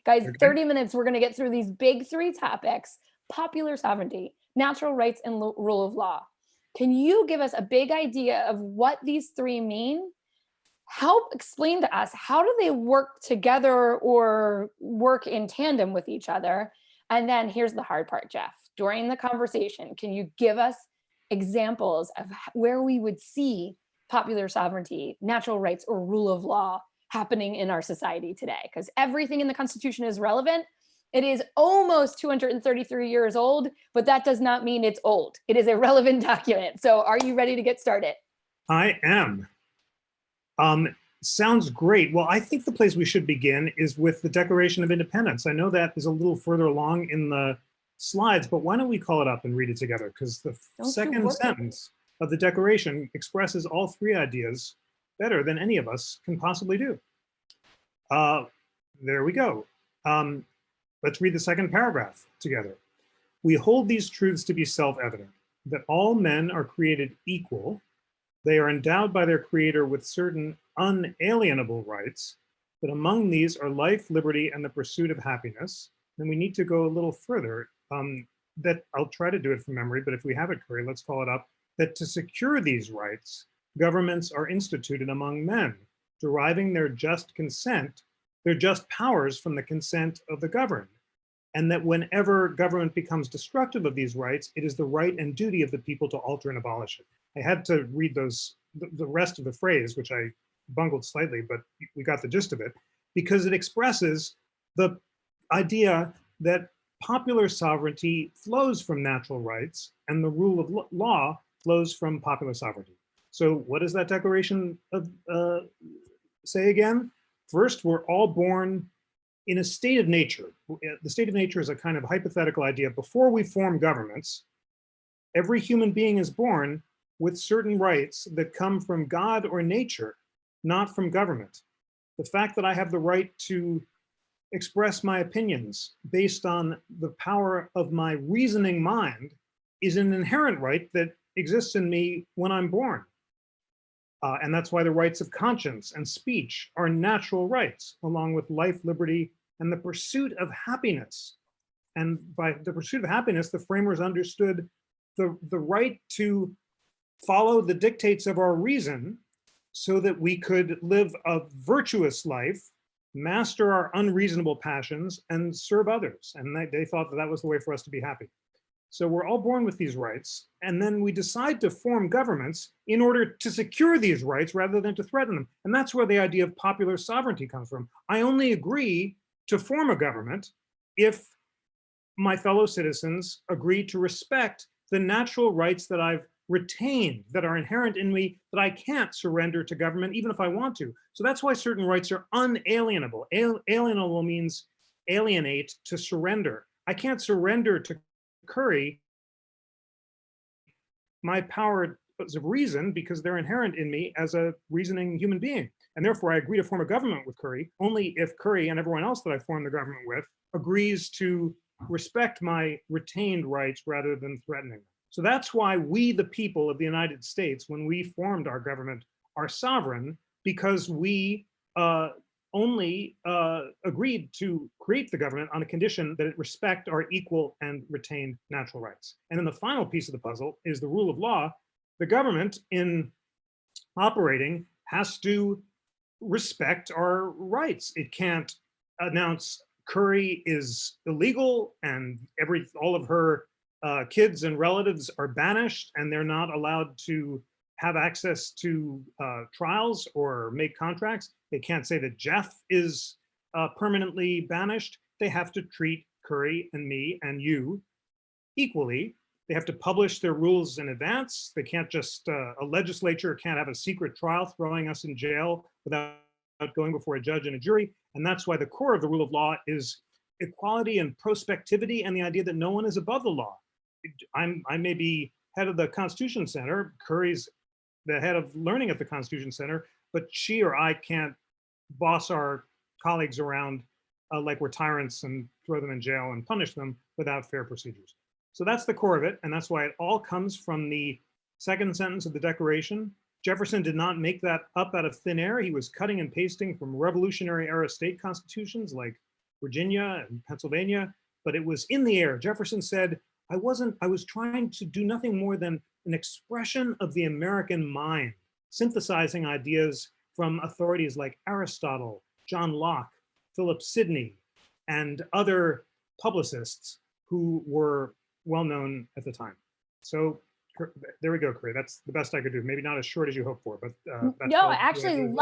Guys, Okay. 30 minutes, we're going to get through these big three topics: popular sovereignty, natural rights, and rule of law. Can you give us a big idea of what these three mean? Help explain to us, how do they work together or work in tandem with each other? And then here's the hard part, Jeff. During the conversation, can you give us examples of where we would see popular sovereignty, natural rights, or rule of law happening in our society today? Because everything in the Constitution is relevant. It is almost 233 years old, but that does not mean it's old. It is a relevant document. So are you ready to get started? I am. Sounds great. Well, I think the place we should begin is with the Declaration of Independence. I know that is a little further along in the slides, but why don't we call it up and read it together? Because the second sentence of the Declaration expresses all three ideas better than any of us can possibly do. There we go. Let's read the second paragraph together. We hold these truths to be self-evident, that all men are created equal. They are endowed by their creator with certain unalienable rights, that among these are life, liberty, and the pursuit of happiness. And we need to go a little further. That I'll try to do it from memory, but if we have it, Kerry, let's call it up. That to secure these rights, governments are instituted among men, deriving their just consent, their just powers from the consent of the governed. And that whenever government becomes destructive of these rights, it is the right and duty of the people to alter and abolish it. I had to read the rest of the phrase, which I bungled slightly, but we got the gist of it, because it expresses the idea that popular sovereignty flows from natural rights and the rule of law flows from popular sovereignty. So what does that declaration say again? First, we're all born in a state of nature. The state of nature is a kind of hypothetical idea. Before we form governments, every human being is born with certain rights that come from God or nature, not from government. The fact that I have the right to express my opinions based on the power of my reasoning mind is an inherent right that exists in me when I'm born. And that's why the rights of conscience and speech are natural rights, along with life, liberty, and the pursuit of happiness. And by the pursuit of happiness, the framers understood the right to follow the dictates of our reason so that we could live a virtuous life, master our unreasonable passions, and serve others. And they thought that that was the way for us to be happy. So we're all born with these rights, and then we decide to form governments in order to secure these rights rather than to threaten them. And that's where the idea of popular sovereignty comes from. I only agree to form a government if my fellow citizens agree to respect the natural rights that I've retained, that are inherent in me, that I can't surrender to government even if I want to. So that's why certain rights are unalienable. Alienable means alienate, to surrender. I can't surrender to Kerry my powers of reason because they're inherent in me as a reasoning human being. And therefore I agree to form a government with Kerry only if Kerry and everyone else that I form the government with agrees to respect my retained rights rather than threatening them. So that's why we, the people of the United States, when we formed our government, are sovereign, because we only agreed to create the government on a condition that it respect our equal and retained natural rights. And then the final piece of the puzzle is the rule of law. The government, in operating, has to respect our rights. It can't announce Kerry is illegal and all of her kids and relatives are banished and they're not allowed to have access to trials or make contracts. They can't say that Jeff is permanently banished. They have to treat Kerry and me and you equally. They have to publish their rules in advance. They can't just, a legislature can't have a secret trial throwing us in jail without going before a judge and a jury. And that's why the core of the rule of law is equality and prospectivity and the idea that no one is above the law. I may be head of the Constitution Center, Kerry's the head of learning at the Constitution Center, but she or I can't boss our colleagues around like we're tyrants and throw them in jail and punish them without fair procedures. So that's the core of it, and that's why it all comes from the second sentence of the Declaration. Jefferson did not make that up out of thin air. He was cutting and pasting from Revolutionary era state constitutions like Virginia and Pennsylvania, but it was in the air. Jefferson said, I was trying to do nothing more than an expression of the American mind, synthesizing ideas from authorities like Aristotle, John Locke, Philip Sidney, and other publicists who were well known at the time. So there we go, Kerry. That's the best I could do. Maybe not as short as you hoped for, but that's no, I actually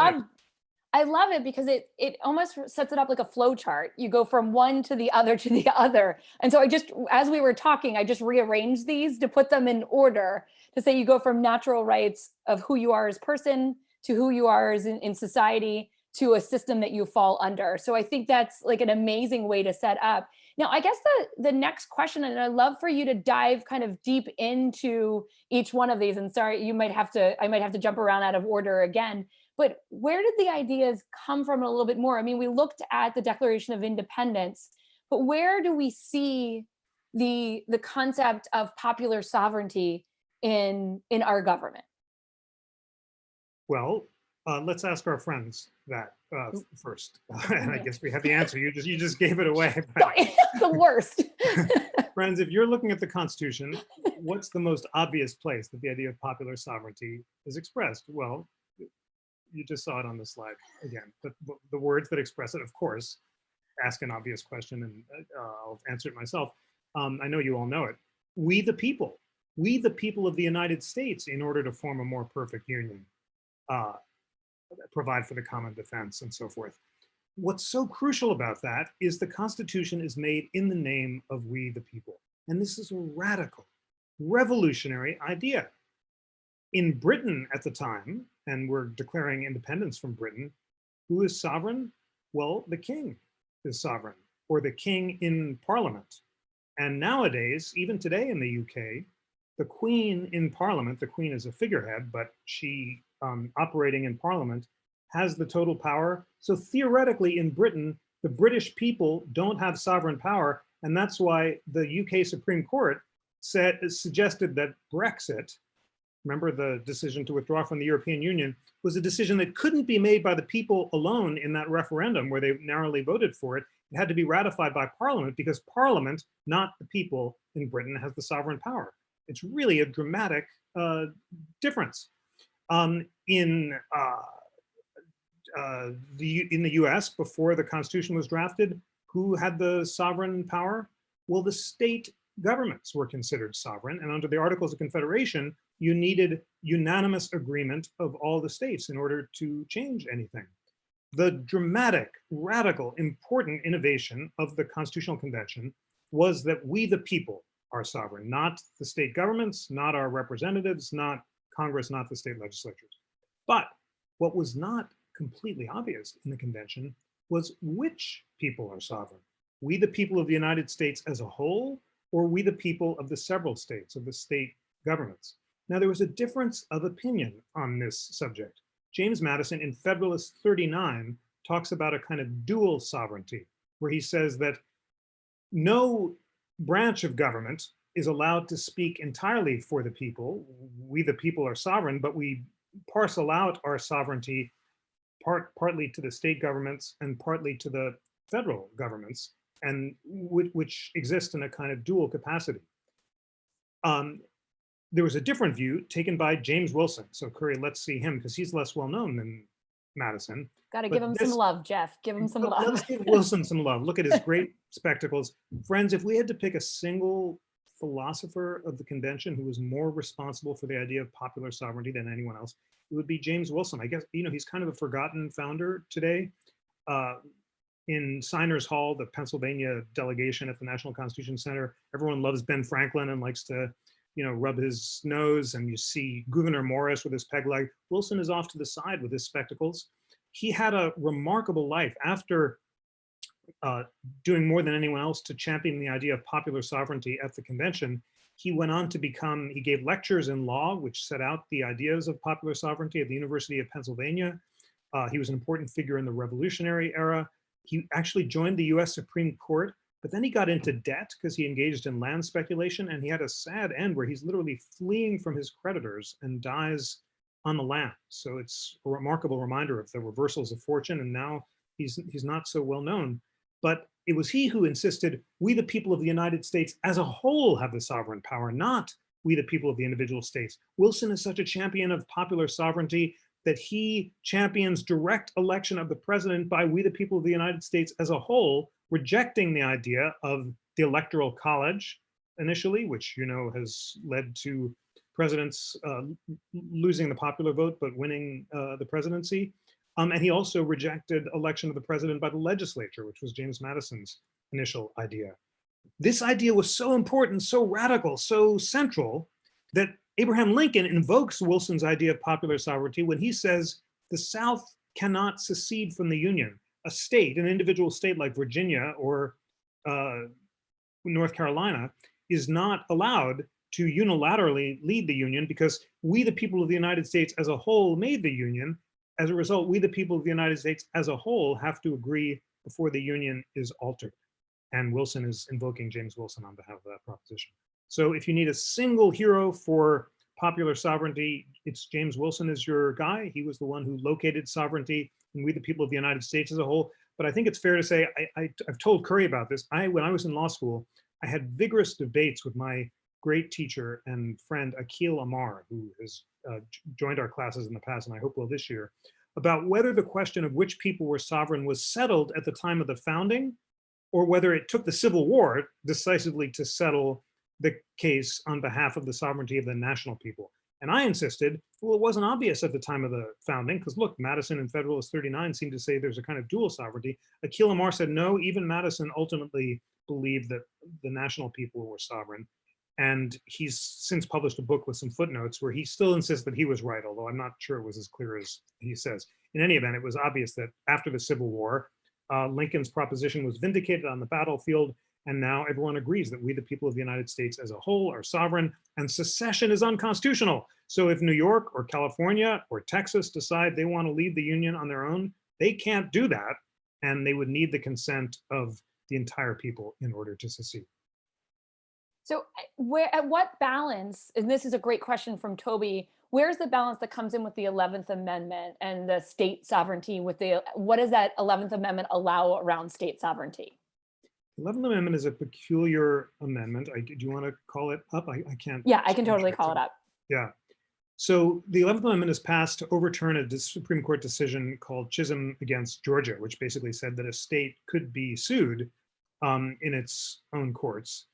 I love it because it almost sets it up like a flow chart. You go from one to the other to the other. And so I just, as we were talking, I just rearranged these to put them in order to say you go from natural rights of who you are as person to who you are as in society to a system that you fall under. So I think that's like an amazing way to set up. Now, I guess the next question, and I'd love for you to dive kind of deep into each one of these. And sorry, I might have to jump around out of order again. But where did the ideas come from a little bit more? I mean, we looked at the Declaration of Independence, but where do we see the concept of popular sovereignty in our government? Well, let's ask our friends that first. And I guess we have the answer. You just gave it away. The worst. Friends, if you're looking at the Constitution, what's the most obvious place that the idea of popular sovereignty is expressed? Well, you just saw it on the slide again. But the words that express it, of course, ask an obvious question, and I'll answer it myself. I know you all know it. We the people of the United States, in order to form a more perfect union, provide for the common defense and so forth. What's so crucial about that is the Constitution is made in the name of we the people. And this is a radical, revolutionary idea. In Britain at the time, and we're declaring independence from Britain, who is sovereign? Well, the king is sovereign, or the king in parliament. And nowadays, even today in the UK, the queen in parliament, the queen is a figurehead, but she operating in parliament has the total power. So theoretically in Britain, the British people don't have sovereign power. And that's why the UK Supreme Court suggested that Brexit, remember the decision to withdraw from the European Union, was a decision that couldn't be made by the people alone in that referendum where they narrowly voted for it. It had to be ratified by Parliament because Parliament, not the people in Britain, has the sovereign power. It's really a dramatic difference. In the US, before the Constitution was drafted, who had the sovereign power? Well, the state governments were considered sovereign, and under the Articles of Confederation, you needed unanimous agreement of all the states in order to change anything. The dramatic, radical, important innovation of the Constitutional Convention was that we the people are sovereign, not the state governments, not our representatives, not Congress, not the state legislatures. But what was not completely obvious in the convention was which people are sovereign. We the people of the United States as a whole, or we the people of the several states, of the state governments. Now, there was a difference of opinion on this subject. James Madison in Federalist 39 talks about a kind of dual sovereignty, where he says that no branch of government is allowed to speak entirely for the people. We the people are sovereign, but we parcel out our sovereignty partly to the state governments and partly to the federal governments, and which exist in a kind of dual capacity. There was a different view taken by James Wilson. So Kerry, let's see him because he's less well known than Madison. Got to give him some love, Jeff. Give him some love. Let's give Wilson some love. Look at his great spectacles. Friends, if we had to pick a single philosopher of the convention who was more responsible for the idea of popular sovereignty than anyone else, it would be James Wilson. I guess, he's kind of a forgotten founder today. In Signers Hall, the Pennsylvania delegation at the National Constitution Center, everyone loves Ben Franklin and likes to rub his nose, and you see Gouverneur Morris with his peg leg. Wilson is off to the side with his spectacles. He had a remarkable life after doing more than anyone else to champion the idea of popular sovereignty at the convention. He went on to he gave lectures in law, which set out the ideas of popular sovereignty at the University of Pennsylvania. He was an important figure in the Revolutionary era. He actually joined the US Supreme Court, but then he got into debt because he engaged in land speculation, and he had a sad end where he's literally fleeing from his creditors and dies on the lam. So it's a remarkable reminder of the reversals of fortune, and now he's not so well known. But it was he who insisted, we the people of the United States as a whole have the sovereign power, not we the people of the individual states. Wilson is such a champion of popular sovereignty that he champions direct election of the president by we the people of the United States as a whole, rejecting the idea of the Electoral College initially, which has led to presidents losing the popular vote but winning the presidency. And he also rejected election of the president by the legislature, which was James Madison's initial idea. This idea was so important, so radical, so central that Abraham Lincoln invokes Wilson's idea of popular sovereignty when he says the South cannot secede from the Union. A state, an individual state like Virginia or North Carolina, is not allowed to unilaterally lead the Union because we, the people of the United States as a whole, made the Union. As a result, we, the people of the United States as a whole, have to agree before the Union is altered. And Wilson is invoking James Wilson on behalf of that proposition. So if you need a single hero for popular sovereignty, it's James Wilson is your guy. He was the one who located sovereignty and we, the people of the United States as a whole. But I think it's fair to say, I've told Kerry about this. When I was in law school, I had vigorous debates with my great teacher and friend, Akil Amar, who has joined our classes in the past, and I hope will this year, about whether the question of which people were sovereign was settled at the time of the founding, or whether it took the Civil War decisively to settle the case on behalf of the sovereignty of the national people. And I insisted, well, it wasn't obvious at the time of the founding, because look, Madison and Federalist 39 seem to say there's a kind of dual sovereignty. Akil Amar said, no, even Madison ultimately believed that the national people were sovereign. And he's since published a book with some footnotes where he still insists that he was right, although I'm not sure it was as clear as he says. In any event, it was obvious that after the Civil War, Lincoln's proposition was vindicated on the battlefield, and now everyone agrees that we, the people of the United States as a whole, are sovereign, and secession is unconstitutional. So if New York or California or Texas decide they want to leave the Union on their own, they can't do that, and they would need the consent of the entire people in order to secede. So at what balance, and this is a great question from Toby, where's the balance that comes in with the 11th Amendment and the state sovereignty what does that 11th Amendment allow around state sovereignty? The 11th Amendment is a peculiar amendment. Do you want to call it up? I can't. Yeah, I can totally call it up. Yeah. So the 11th Amendment is passed to overturn a Supreme Court decision called Chisholm against Georgia, which basically said that a state could be sued in its own courts.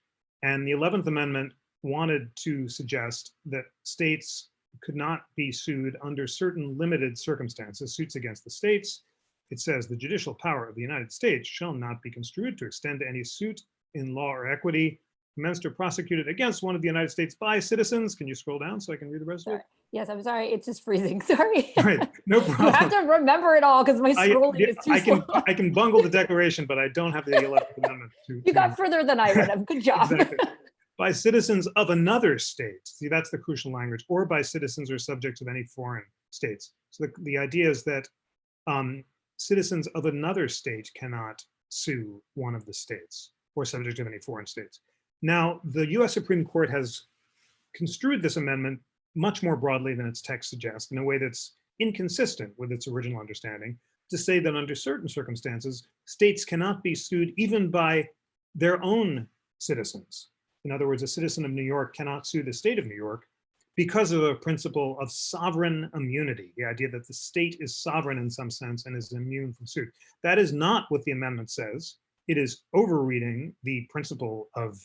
And the 11th Amendment wanted to suggest that states could not be sued under certain limited circumstances, suits against the states. It says the judicial power of the United States shall not be construed to extend to any suit in law or equity commenced or prosecuted against one of the United States by citizens. Can you scroll down so I can read the rest of it? Yes, I'm sorry. It's just freezing. Sorry. All right, no problem. You have to remember it all because my scrolling is too slow. I can bungle the Declaration, but I don't have the 11th Amendment. You got further than I would have. Good job. Exactly. By citizens of another state. See, that's the crucial language. Or by citizens or subjects of any foreign states. So the idea is that citizens of another state cannot sue one of the states or subject of any foreign states. Now, the US Supreme Court has construed this amendment much more broadly than its text suggests, in a way that's inconsistent with its original understanding, to say that under certain circumstances, states cannot be sued even by their own citizens. In other words, a citizen of New York cannot sue the state of New York because of a principle of sovereign immunity, the idea that the state is sovereign in some sense and is immune from suit. That is not what the amendment says. It is overreading the principle of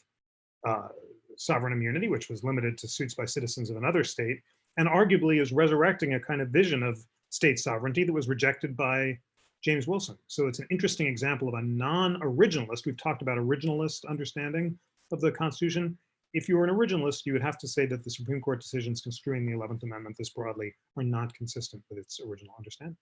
sovereign immunity, which was limited to suits by citizens of another state, and arguably is resurrecting a kind of vision of state sovereignty that was rejected by James Wilson. So it's an interesting example of a non-originalist. We've talked about originalist understanding of the Constitution. If you were an originalist, you would have to say that the Supreme Court decisions construing the 11th Amendment this broadly are not consistent with its original understanding.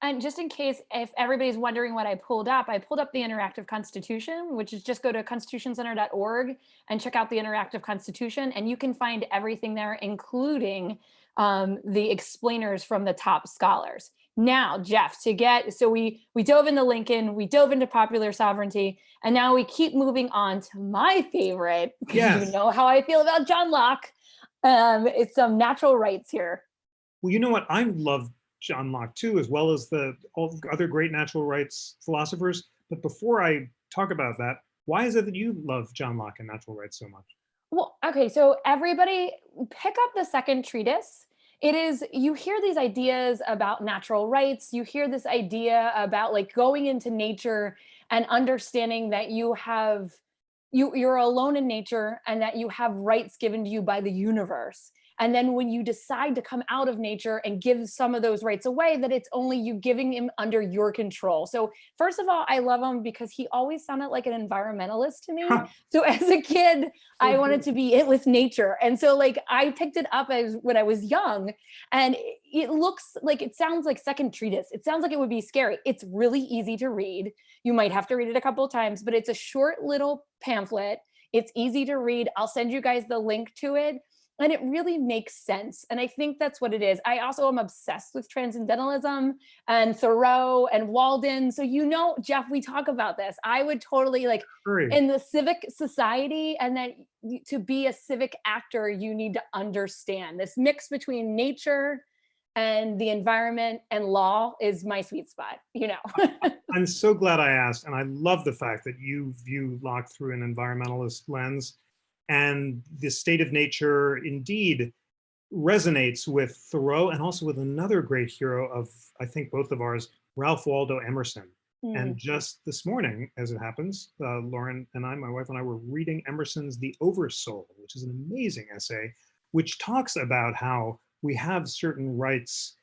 And just in case, if everybody's wondering what I pulled up the Interactive Constitution, which is just go to constitutioncenter.org and check out the Interactive Constitution, and you can find everything there, including the explainers from the top scholars. Now, Jeff, so we dove into Lincoln, we dove into popular sovereignty, and now we keep moving on to my favorite, because yes. You know how I feel about John Locke. It's some natural rights here. Well, you know what? I love John Locke too, as well as all the other great natural rights philosophers. But before I talk about that, why is it that you love John Locke and natural rights so much? Well, okay, so everybody pick up the second treatise. It is, you hear these ideas about natural rights, you hear this idea about like going into nature and understanding that you're alone in nature and that you have rights given to you by the universe. And then when you decide to come out of nature and give some of those rights away, that it's only you giving him under your control. So first of all, I love him because he always sounded like an environmentalist to me. So as a kid, So I wanted good. to be it with nature. And so like I picked it up as when I was young, and it looks like, it sounds like second treatise. It sounds like it would be scary. It's really easy to read. You might have to read it a couple of times, but it's a short little pamphlet. It's easy to read. I'll send you guys the link to it. And it really makes sense. And I think that's what it is. I also am obsessed with transcendentalism and Thoreau and Walden. So, you know, Jeff, we talk about this. I would totally like Hurry. in the civic society, and that to be a civic actor, you need to understand this mix between nature and the environment and law is my sweet spot, you know. I'm so glad I asked, and I love the fact that you view Locke through an environmentalist lens. And the state of nature indeed resonates with Thoreau and also with another great hero of, I think, both of ours, Ralph Waldo Emerson. And just this morning, as it happens, Lauren and I, my wife and I, were reading Emerson's The Oversoul, which is an amazing essay, which talks about how we have certain rights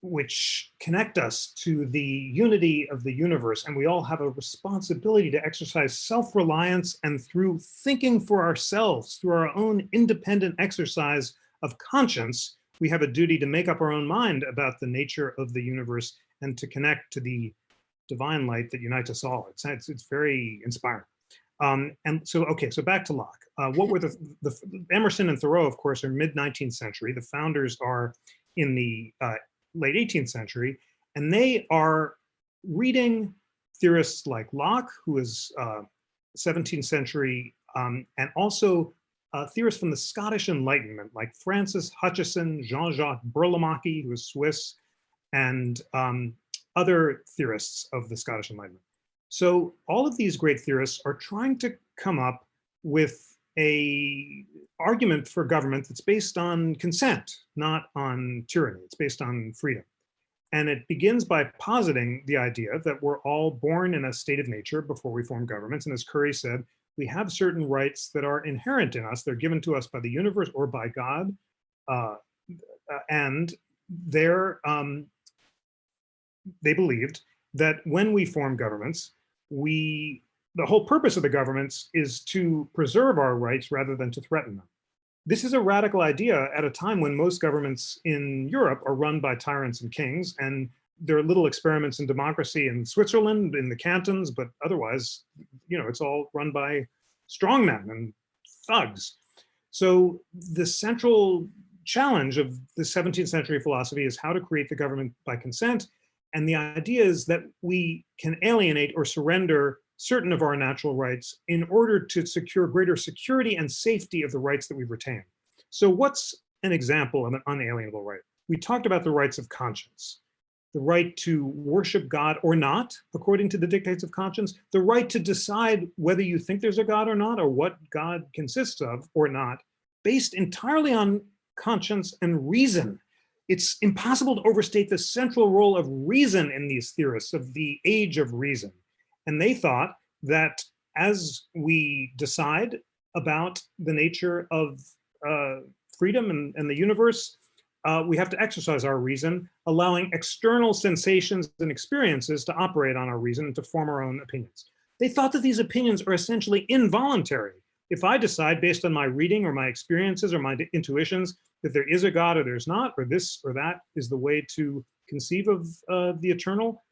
which connect us to the unity of the universe. And we all have a responsibility to exercise self-reliance, and through thinking for ourselves, through our own independent exercise of conscience, we have a duty to make up our own mind about the nature of the universe and to connect to the divine light that unites us all. It's very inspiring. And so, okay, so back to Locke. What were the Emerson and Thoreau, of course, are mid-19th century. The founders are in the late 18th century, and they are reading theorists like Locke, who is 17th century, and also theorists from the Scottish Enlightenment, like Francis Hutcheson, Jean-Jacques Burlamaqui, who is Swiss, and other theorists of the Scottish Enlightenment. So all of these great theorists are trying to come up with a argument for government that's based on consent, not on tyranny. It's based on freedom. And it begins by positing the idea that we're all born in a state of nature before we form governments. And as Kerry said, we have certain rights that are inherent in us. They're given to us by the universe or by God. And they believed that when we form governments, the whole purpose of the governments is to preserve our rights rather than to threaten them. This is a radical idea at a time when most governments in Europe are run by tyrants and kings, and there are little experiments in democracy in Switzerland, in the cantons, but otherwise, you know, it's all run by strongmen and thugs. So the central challenge of the 17th century philosophy is how to create the government by consent. And the idea is that we can alienate or surrender certain of our natural rights in order to secure greater security and safety of the rights that we've retained. So what's an example of an unalienable right? We talked about the rights of conscience, the right to worship God or not, according to the dictates of conscience, the right to decide whether you think there's a God or not, or what God consists of or not, based entirely on conscience and reason. It's impossible to overstate the central role of reason in these theorists of the age of reason. And they thought that as we decide about the nature of freedom and the universe, we have to exercise our reason, allowing external sensations and experiences to operate on our reason and to form our own opinions. They thought that these opinions are essentially involuntary. If I decide based on my reading or my experiences or my intuitions that there is a God or there's not, or this or that is the way to conceive of the eternal,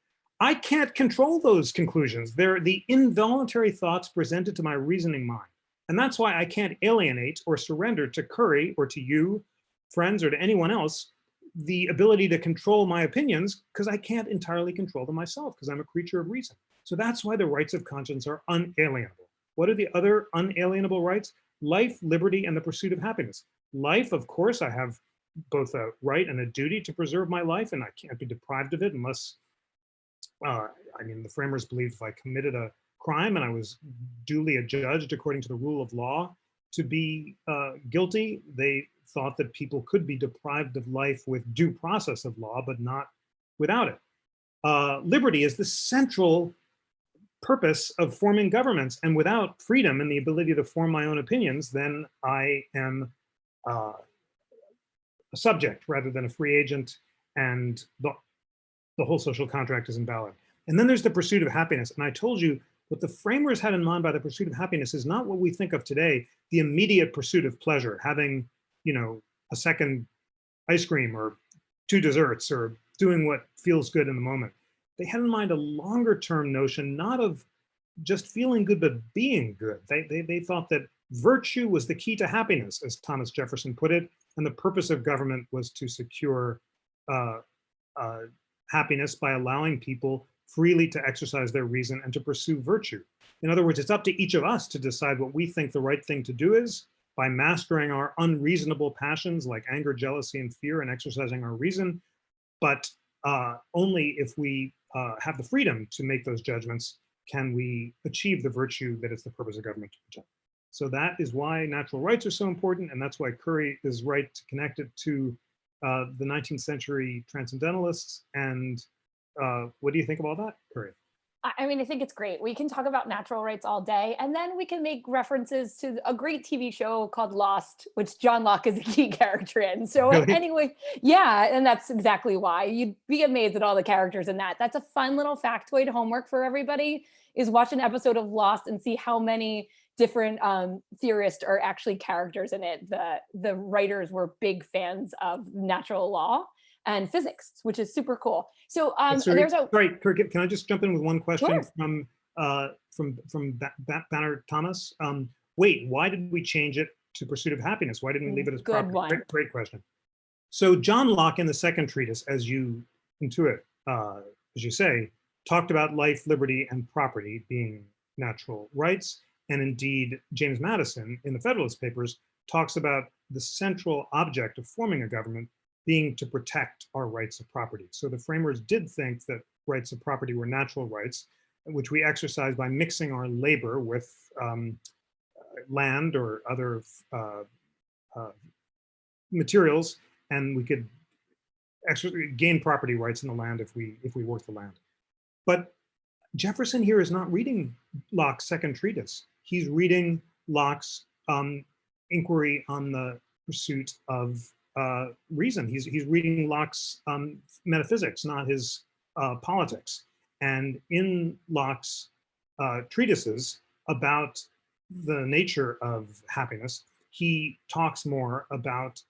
I can't control those conclusions. They're the involuntary thoughts presented to my reasoning mind. And that's why I can't alienate or surrender to Kerry or to you, friends, or to anyone else, the ability to control my opinions, because I can't entirely control them myself, because I'm a creature of reason. So that's why the rights of conscience are unalienable. What are the other unalienable rights? Life, liberty, and the pursuit of happiness. Life, of course, I have both a right and a duty to preserve my life, and I can't be deprived of it unless I mean, the framers believed if I committed a crime and I was duly adjudged according to the rule of law to be guilty, they thought that people could be deprived of life with due process of law, but not without it. Liberty is the central purpose of forming governments, and without freedom and the ability to form my own opinions, then I am a subject rather than a free agent, and the whole social contract is invalid. And then there's the pursuit of happiness. And I told you what the framers had in mind by the pursuit of happiness is not what we think of today, the immediate pursuit of pleasure, having, you know, a second ice cream or two desserts or doing what feels good in the moment. They had in mind a longer term notion, not of just feeling good, but being good. They thought that virtue was the key to happiness, as Thomas Jefferson put it, and the purpose of government was to secure uh, happiness by allowing people freely to exercise their reason and to pursue virtue. In other words, it's up to each of us to decide what we think the right thing to do is by mastering our unreasonable passions like anger, jealousy, and fear and exercising our reason, but only if we have the freedom to make those judgments can we achieve the virtue that is the purpose of government to protect. So that is why natural rights are so important, and that's why Kerry is right to connect it to the 19th century transcendentalists. And what do you think of all that, Kerry? I mean, I think it's great. We can talk about natural rights all day, and then we can make references to a great TV show called Lost, which John Locke is a key character in. So Really? anyway, yeah, and that's exactly why. You'd be amazed at all the characters in that. That's a fun little factoid homework for everybody, is watch an episode of Lost and see how many different theorists are actually characters in it. The writers were big fans of natural law and physics, which is super cool. So there's a sorry, Kirk, can I just jump in with one question Sure. from Banner Thomas? Wait, why did we change it to pursuit of happiness? Why didn't we leave it as Good property? one. Great question. So John Locke in the second treatise, as you intuit, as you say, talked about life, liberty, and property being natural rights. And indeed, James Madison in the Federalist Papers talks about the central object of forming a government being to protect our rights of property. So the framers did think that rights of property were natural rights, which we exercise by mixing our labor with land or other materials, and we could gain property rights in the land if we work the land. But Jefferson here is not reading Locke's second treatise. He's reading Locke's inquiry on the pursuit of reason. He's reading Locke's metaphysics, not his politics. And in Locke's treatises about the nature of happiness, he talks more about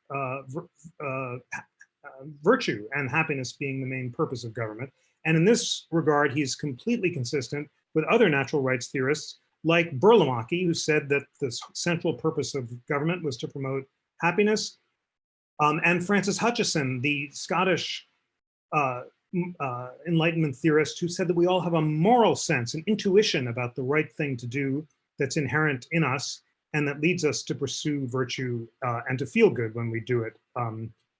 virtue and happiness being the main purpose of government. And in this regard, he's completely consistent with other natural rights theorists like Burlamaqui, who said that the central purpose of government was to promote happiness, and Francis Hutcheson, the Scottish Enlightenment theorist, who said that we all have a moral sense, an intuition about the right thing to do that's inherent in us and that leads us to pursue virtue and to feel good when we do it,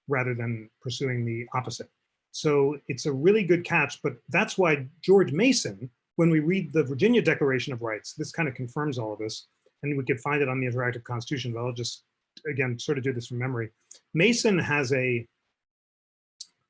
rather than pursuing the opposite. So it's a really good catch, but that's why George Mason, when we read the Virginia Declaration of Rights, this kind of confirms all of this, and we could find it on the Interactive Constitution, but I'll just, again, sort of do this from memory. Mason has a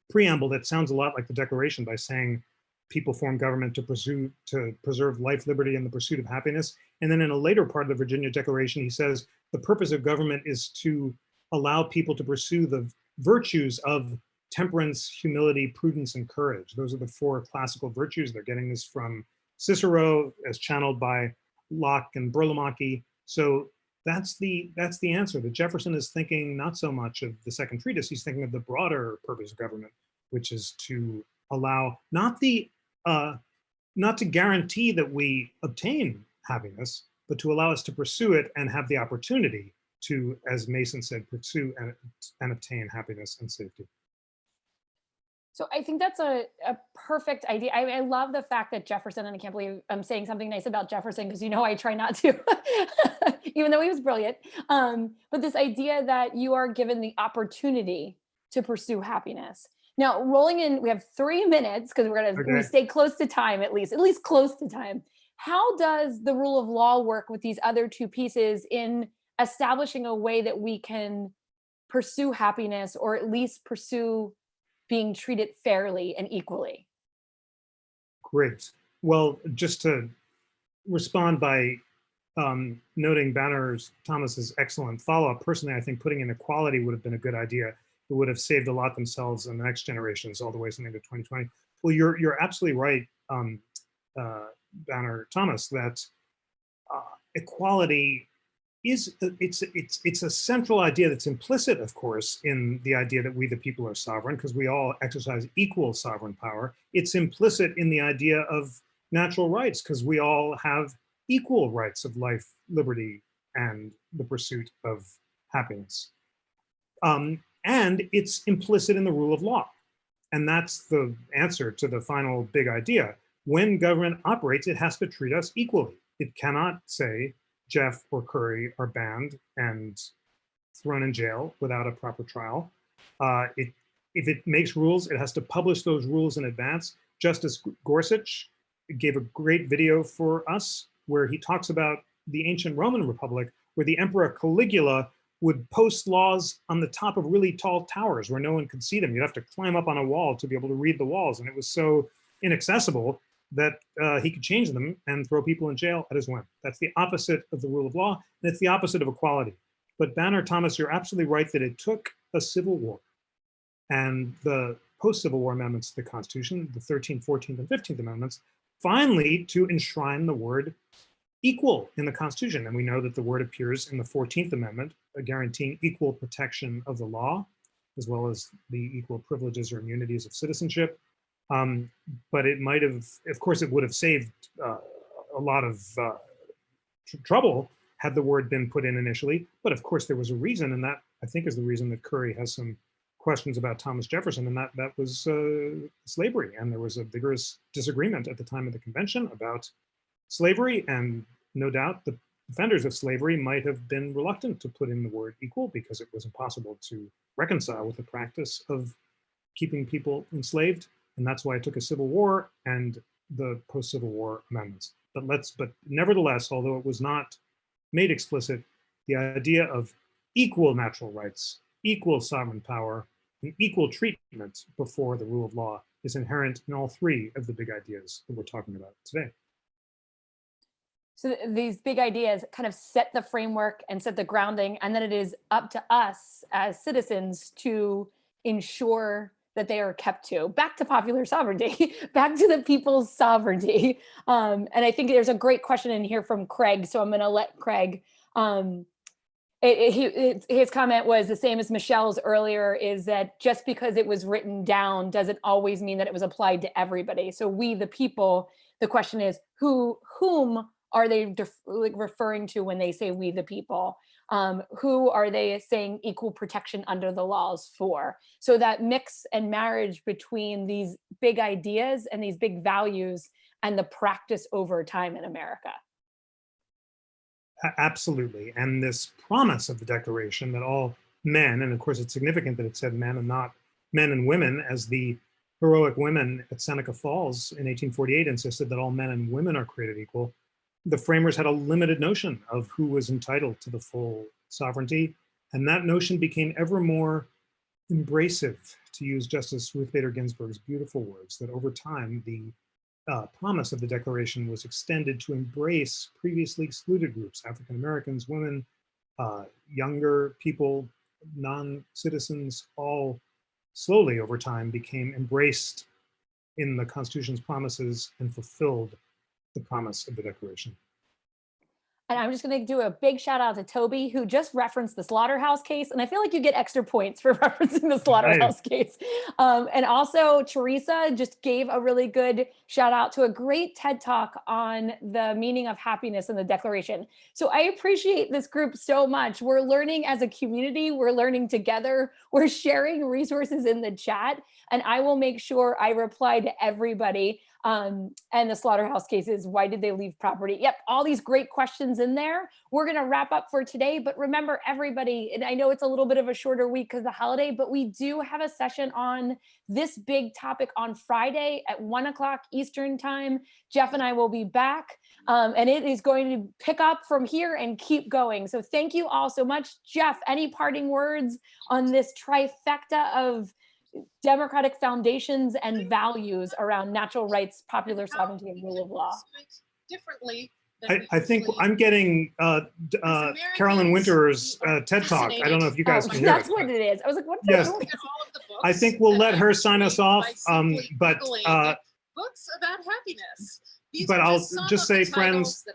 preamble that sounds a lot like the Declaration by saying people form government to preserve life, liberty, and the pursuit of happiness. And then in a later part of the Virginia Declaration, he says the purpose of government is to allow people to pursue the virtues of temperance, humility, prudence, and courage. Those are the four classical virtues. They're getting this from Cicero as channeled by Locke and Burlamaqui. So that's the answer. That Jefferson is thinking not so much of the second treatise, he's thinking of the broader purpose of government, which is to allow not to guarantee that we obtain happiness, but to allow us to pursue it and have the opportunity to, as Mason said, pursue and obtain happiness and safety. So I think that's a perfect idea. I love the fact that Jefferson, and I can't believe I'm saying something nice about Jefferson because I try not to, even though he was brilliant. But this idea that you are given the opportunity to pursue happiness. Now, rolling in, we have 3 minutes because we Okay. stay close to time at least close to time. How does the rule of law work with these other two pieces in establishing a way that we can pursue happiness, or at least pursue being treated fairly and equally? Great. Well, just to respond by noting Banner's Thomas's excellent follow-up. Personally, I think putting in equality would have been a good idea. It would have saved a lot themselves and the next generations all the way something to 2020. Well, you're absolutely right, Banner Thomas, that equality is it's a central idea that's implicit, of course, in the idea that we the people are sovereign because we all exercise equal sovereign power. It's implicit in the idea of natural rights because we all have equal rights of life, liberty, and the pursuit of happiness. And it's implicit in the rule of law. And that's the answer to the final big idea. When government operates, it has to treat us equally. It cannot say Jeff or Kerry are banned and thrown in jail without a proper trial. If it makes rules, it has to publish those rules in advance. Justice Gorsuch gave a great video for us where he talks about the ancient Roman Republic, where the Emperor Caligula would post laws on the top of really tall towers where no one could see them. You'd have to climb up on a wall to be able to read the walls. And it was so inaccessible that he could change them and throw people in jail at his whim. That's the opposite of the rule of law, and it's the opposite of equality. But Banner Thomas, you're absolutely right that it took a civil war and the post-Civil War amendments to the Constitution, the 13th, 14th, and 15th Amendments, finally to enshrine the word equal in the Constitution. And we know that the word appears in the 14th Amendment, guaranteeing equal protection of the law, as well as the equal privileges or immunities of citizenship. But it might have, of course, it would have saved a lot of trouble had the word been put in initially. But of course, there was a reason, and that I think is the reason that Kerry has some questions about Thomas Jefferson, and that was slavery. And there was a vigorous disagreement at the time of the convention about slavery, and no doubt the defenders of slavery might have been reluctant to put in the word equal because it was impossible to reconcile with the practice of keeping people enslaved. And that's why it took a civil war and the post-Civil War amendments. But nevertheless, although it was not made explicit, the idea of equal natural rights, equal sovereign power, and equal treatment before the rule of law is inherent in all three of the big ideas that we're talking about today. So these big ideas kind of set the framework and set the grounding, and then it is up to us as citizens to ensure that they are kept to. Back to popular sovereignty, back to the people's sovereignty. And I think there's a great question in here from Craig, so I'm going to let Craig. His comment was the same as Michelle's earlier, is that just because it was written down doesn't always mean that it was applied to everybody. So we, the people, the question is whom are they referring to when they say we the people? Who are they saying equal protection under the laws for? So that mix and marriage between these big ideas and these big values and the practice over time in America. Absolutely. And this promise of the Declaration that all men, and of course it's significant that it said men and not men and women, as the heroic women at Seneca Falls in 1848 insisted that all men and women are created equal. The framers had a limited notion of who was entitled to the full sovereignty. And that notion became ever more embracive, to use Justice Ruth Bader Ginsburg's beautiful words, that over time, the promise of the Declaration was extended to embrace previously excluded groups, African Americans, women, younger people, non-citizens, all slowly over time became embraced in the Constitution's promises and fulfilled the promise of the Declaration. And I'm just going to do a big shout out to Toby, who just referenced the Slaughterhouse case. And I feel like you get extra points for referencing the Slaughterhouse case. And also Teresa just gave a really good shout out to a great TED Talk on the meaning of happiness in the Declaration. So I appreciate this group so much. We're learning as a community, we're learning together, we're sharing resources in the chat, and I will make sure I reply to everybody. And the slaughterhouse cases, why did they leave property? Yep, all these great questions in there. We're going to wrap up for today, but remember everybody, and I know it's a little bit of a shorter week because of the holiday, but we do have a session on this big topic on Friday at 1 o'clock Eastern time. Jeff and I will be back, and it is going to pick up from here and keep going. So thank you all so much. Jeff, any parting words on this trifecta of democratic foundations and values around natural rights, popular sovereignty, and rule of law? Differently. I think I'm getting Carolyn Winter's TED Talk. I don't know if you guys can hear That's it. what it is. I was like, what's Yes. that? I think we'll let her sign us off. But books about happiness. But I'll just say, friends,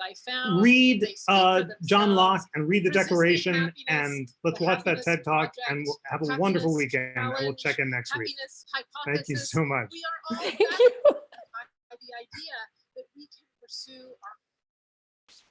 read John Locke and read the Declaration, and let's watch that TED Talk, and we'll have a wonderful weekend, and we'll check in next week. Thank you so much. We are all Thank you. by the idea that we can pursue our